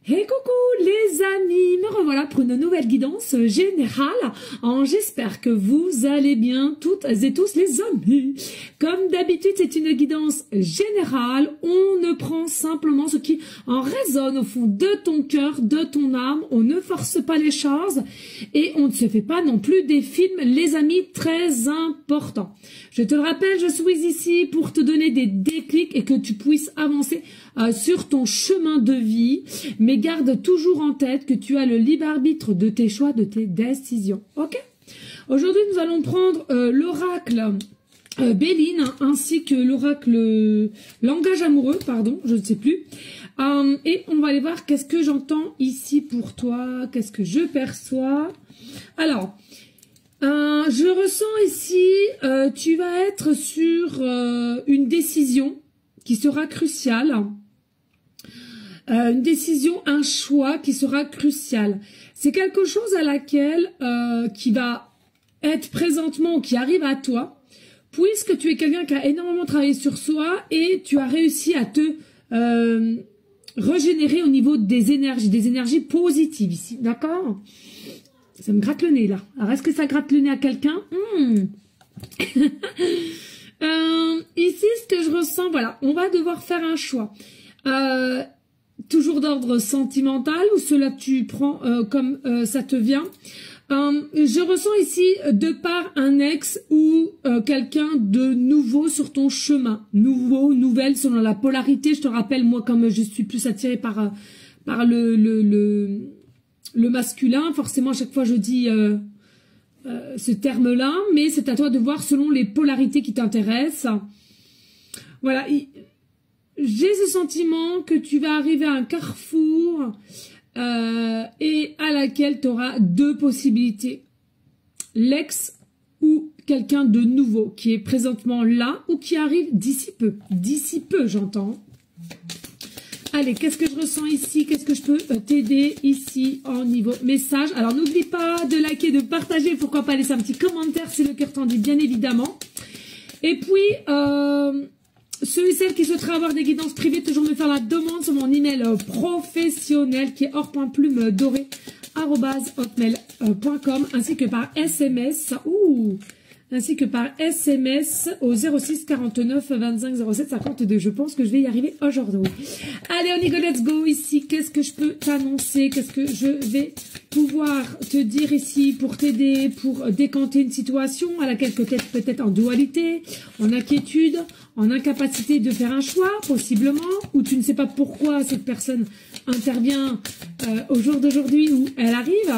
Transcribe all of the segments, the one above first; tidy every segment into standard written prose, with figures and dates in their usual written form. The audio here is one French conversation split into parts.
Hey coucou les amis, me revoilà pour une nouvelle guidance générale. J'espère que vous allez bien toutes et tous les amis. Comme d'habitude, c'est une guidance générale. On ne prend simplement ce qui en résonne au fond de ton cœur, de ton âme. On ne force pas les choses et on ne se fait pas non plus des films, les amis, très importants. Je te le rappelle, je suis ici pour te donner des déclics et que tu puisses avancer sur ton chemin de vie, mais garde toujours en tête que tu as le libre arbitre de tes choix, de tes décisions. Ok? Aujourd'hui, nous allons prendre l'oracle Béline ainsi que l'oracle langage amoureux, pardon, je ne sais plus. Et on va aller voir qu'est-ce que j'entends ici pour toi, qu'est-ce que je perçois. Alors, je ressens ici, tu vas être sur une décision qui sera cruciale. Une décision, un choix qui sera crucial. C'est quelque chose à laquelle qui va être présentement, qui arrive à toi, puisque tu es quelqu'un qui a énormément travaillé sur soi et tu as réussi à te régénérer au niveau des énergies positives ici, d'accord? Ça me gratte le nez là. Alors est-ce que ça gratte le nez à quelqu'un? Ici, ce que je ressens, voilà, on va devoir faire un choix. Toujours d'ordre sentimental ou cela tu prends comme ça te vient. Je ressens ici de par un ex ou quelqu'un de nouveau sur ton chemin. Nouveau, nouvelle, selon la polarité. Je te rappelle, moi, comme je suis plus attirée par le masculin, forcément, à chaque fois, je dis ce terme-là, mais c'est à toi de voir selon les polarités qui t'intéressent. Voilà. J'ai ce sentiment que tu vas arriver à un carrefour et à laquelle tu auras deux possibilités. L'ex ou quelqu'un de nouveau qui est présentement là ou qui arrive d'ici peu. D'ici peu, j'entends. Allez, qu'est-ce que je ressens ici? Qu'est-ce que je peux t'aider ici en niveau message? Alors, n'oublie pas de liker, de partager. Pourquoi pas laisser un petit commentaire si le cœur t'en dit, bien évidemment. Et puis... ceux et celles qui souhaiteraient avoir des guidances privées, toujours me faire la demande sur mon email professionnel qui est or.plume-doré@hotmail.com ainsi que par SMS au 06 49 25 07 52. Je pense que je vais y arriver aujourd'hui. Allez, on y go, let's go. Ici, qu'est-ce que je peux t'annoncer? Qu'est-ce que je vais pouvoir te dire ici pour t'aider, pour décanter une situation à laquelle peut-être en dualité, en inquiétude, en incapacité de faire un choix, possiblement, ou tu ne sais pas pourquoi cette personne intervient au jour d'aujourd'hui où elle arrive.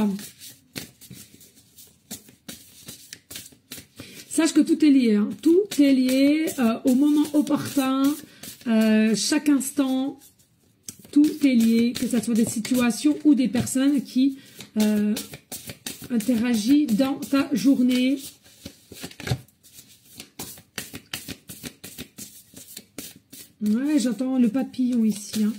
Sache que tout est lié, hein. Tout est lié au moment opportun, chaque instant, tout est lié, que ce soit des situations ou des personnes qui interagissent dans ta journée. Ouais, j'entends le papillon ici, hein.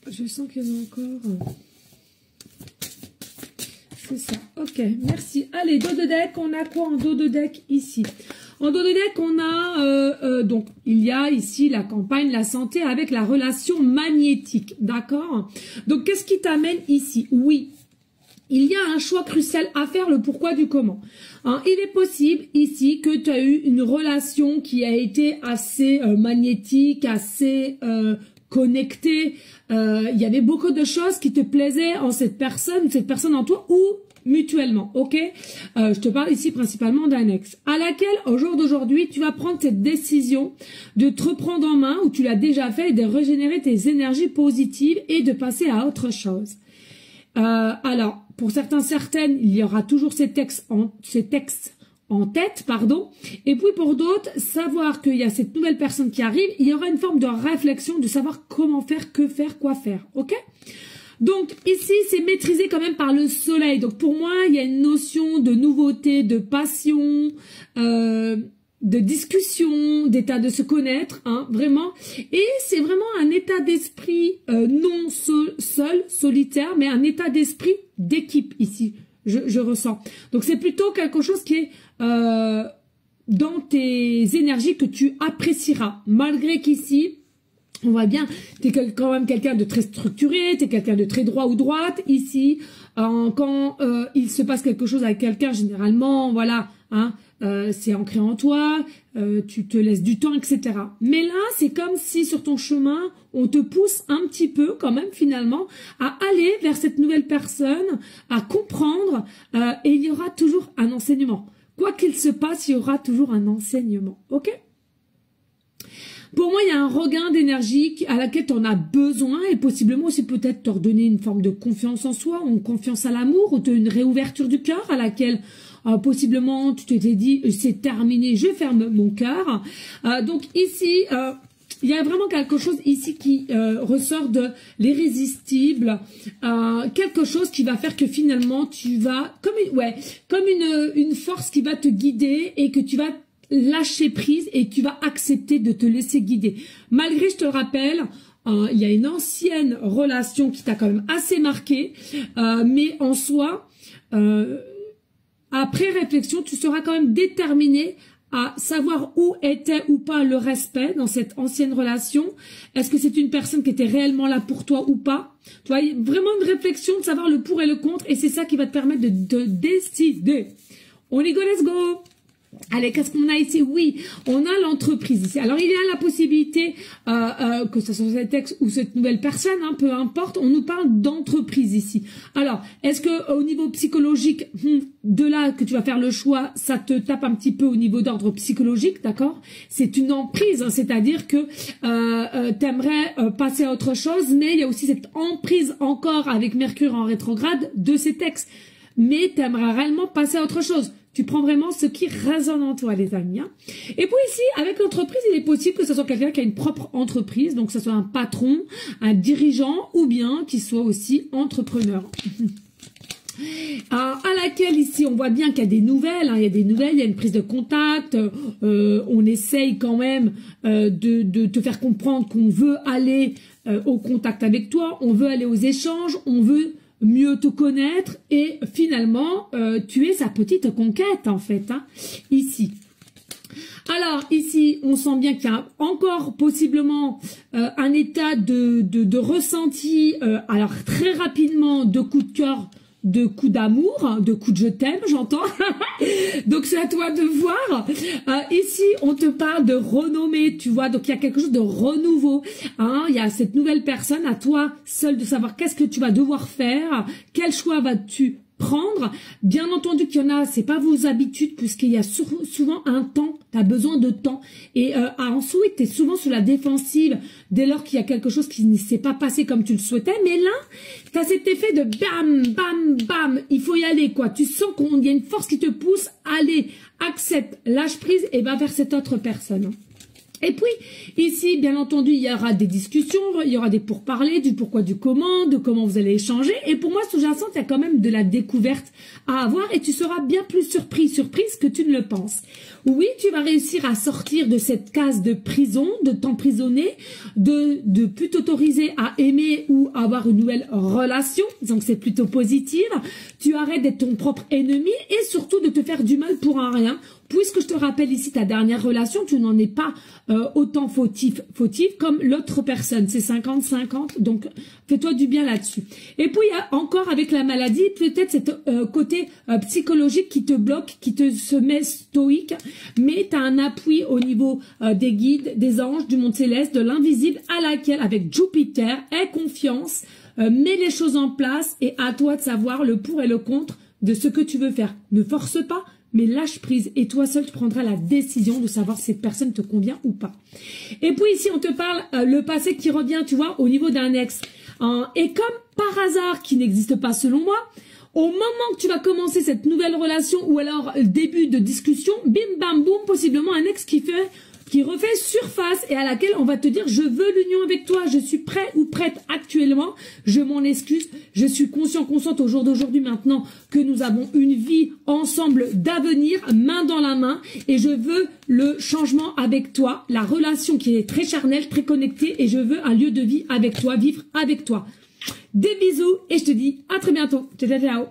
Je sens qu'il y en a encore. C'est ça. Ok, merci. Allez, dos de deck, on a quoi en dos de deck ici? En dos de deck, on a, donc, il y a ici la campagne, la santé avec la relation magnétique, d'accord? Donc, qu'est-ce qui t'amène ici? Oui, il y a un choix crucial à faire, le pourquoi du comment. Hein, il est possible ici que tu as eu une relation qui a été assez magnétique, assez connectée. Il y avait beaucoup de choses qui te plaisaient en cette personne en toi ou mutuellement, ok? Je te parle ici principalement d'un ex, à laquelle, au jour d'aujourd'hui, tu vas prendre cette décision de te reprendre en main, ou tu l'as déjà fait, et de régénérer tes énergies positives et de passer à autre chose. Alors, pour certaines, il y aura toujours ces textes en tête, pardon. Et puis pour d'autres, savoir qu'il y a cette nouvelle personne qui arrive, il y aura une forme de réflexion de savoir comment faire, que faire, quoi faire, ok? Donc ici, c'est maîtrisé quand même par le soleil. Donc pour moi, il y a une notion de nouveauté, de passion, de discussion, d'état de se connaître, hein, vraiment. Et c'est vraiment un état d'esprit non solitaire, mais un état d'esprit d'équipe ici. je ressens. Donc c'est plutôt quelque chose qui est dans tes énergies que tu apprécieras, malgré qu'ici, on voit bien, tu es quand même quelqu'un de très structuré, tu es quelqu'un de très droit ou droite. Ici, quand il se passe quelque chose avec quelqu'un, généralement, voilà, hein, c'est ancré en toi, tu te laisses du temps, etc. Mais là, c'est comme si sur ton chemin, on te pousse un petit peu quand même finalement à aller vers cette nouvelle personne, à comprendre, et il y aura toujours un enseignement. Quoi qu'il se passe, il y aura toujours un enseignement, ok ? Pour moi, il y a un regain d'énergie à laquelle tu en as besoin et possiblement aussi peut-être te redonner une forme de confiance en soi, ou une confiance à l'amour, ou une réouverture du cœur à laquelle possiblement tu t'étais dit c'est terminé, je ferme mon cœur. Donc ici, il y a vraiment quelque chose ici qui ressort de l'irrésistible, quelque chose qui va faire que finalement tu vas, comme une force qui va te guider et que tu vas lâcher prise et tu vas accepter de te laisser guider. Malgré, je te le rappelle, il y a une ancienne relation qui t'a quand même assez marqué, mais en soi, après réflexion, tu seras quand même déterminé à savoir où était ou pas le respect dans cette ancienne relation. Est-ce que c'est une personne qui était réellement là pour toi ou pas? Tu vois, vraiment une réflexion de savoir le pour et le contre, et c'est ça qui va te permettre de décider. On y go, let's go! Allez, qu'est-ce qu'on a ici? Oui, on a l'entreprise ici. Alors, il y a la possibilité, que ce soit cet ex ou cette nouvelle personne, hein, peu importe, on nous parle d'entreprise ici. Alors, est-ce que au niveau psychologique, de là que tu vas faire le choix, ça te tape un petit peu au niveau d'ordre psychologique, d'accord? C'est une emprise, hein, c'est-à-dire que t'aimerais passer à autre chose, mais il y a aussi cette emprise encore avec Mercure en rétrograde de cet ex. Mais t'aimerais réellement passer à autre chose. Tu prends vraiment ce qui résonne en toi, les amis. Hein. Et puis ici, avec l'entreprise, il est possible que ce soit quelqu'un qui a une propre entreprise, donc que ce soit un patron, un dirigeant, ou bien qu'il soit aussi entrepreneur. À laquelle ici, on voit bien qu'il y a des nouvelles, hein, il y a une prise de contact, on essaye quand même de te faire comprendre qu'on veut aller au contact avec toi, on veut aller aux échanges, on veut mieux te connaître et finalement tu es sa petite conquête en fait, hein, ici. Alors ici on sent bien qu'il y a encore possiblement un état de ressenti, alors très rapidement de coup de cœur, de coups d'amour, de coups de je t'aime, j'entends. Donc c'est à toi de voir. Ici, on te parle de renommée, tu vois. Donc il y a quelque chose de renouveau. Hein, il y a cette nouvelle personne, à toi seul de savoir qu'est-ce que tu vas devoir faire, quel choix vas-tu prendre. Bien entendu qu'il y en a, c'est pas vos habitudes, puisqu'il y a souvent un temps, tu as besoin de temps. Et ensuite, tu es souvent sur la défensive dès lors qu'il y a quelque chose qui ne s'est pas passé comme tu le souhaitais. Mais là, tu as cet effet de bam, bam, bam, il faut y aller, quoi. Tu sens qu'il y a une force qui te pousse, allez, accepte, lâche prise et va vers cette autre personne. Et puis, ici, bien entendu, il y aura des discussions, il y aura des pourparlers, du pourquoi, du comment, de comment vous allez échanger. Et pour moi, sous-jacente, il y a quand même de la découverte à avoir et tu seras bien plus surprise que tu ne le penses. Oui, tu vas réussir à sortir de cette case de prison, de t'emprisonner, de plus t'autoriser à aimer ou à avoir une nouvelle relation. Donc, c'est plutôt positif. Tu arrêtes d'être ton propre ennemi et surtout de te faire du mal pour un rien. Puisque je te rappelle ici ta dernière relation, tu n'en es pas autant fautif comme l'autre personne. C'est 50-50, donc fais-toi du bien là-dessus. Et puis, il y a encore avec la maladie, peut-être cet côté psychologique qui te bloque, qui te se met stoïque, mais tu as un appui au niveau des guides, des anges, du monde céleste, de l'invisible, à laquelle, avec Jupiter, aie confiance, mets les choses en place et à toi de savoir le pour et le contre de ce que tu veux faire. Ne force pas, mais lâche prise et toi seul tu prendras la décision de savoir si cette personne te convient ou pas. Et puis ici on te parle le passé qui revient, tu vois, au niveau d'un ex. Et comme par hasard, qui n'existe pas selon moi, au moment que tu vas commencer cette nouvelle relation ou alors début de discussion, bim bam boum, possiblement un ex qui refait surface et à laquelle on va te dire je veux l'union avec toi, je suis prêt ou prête actuellement, je m'en excuse, je suis consciente au jour d'aujourd'hui maintenant que nous avons une vie ensemble d'avenir, main dans la main et je veux le changement avec toi, la relation qui est très charnelle, très connectée et je veux un lieu de vie avec toi, vivre avec toi. Des bisous et je te dis à très bientôt. Ciao, ciao.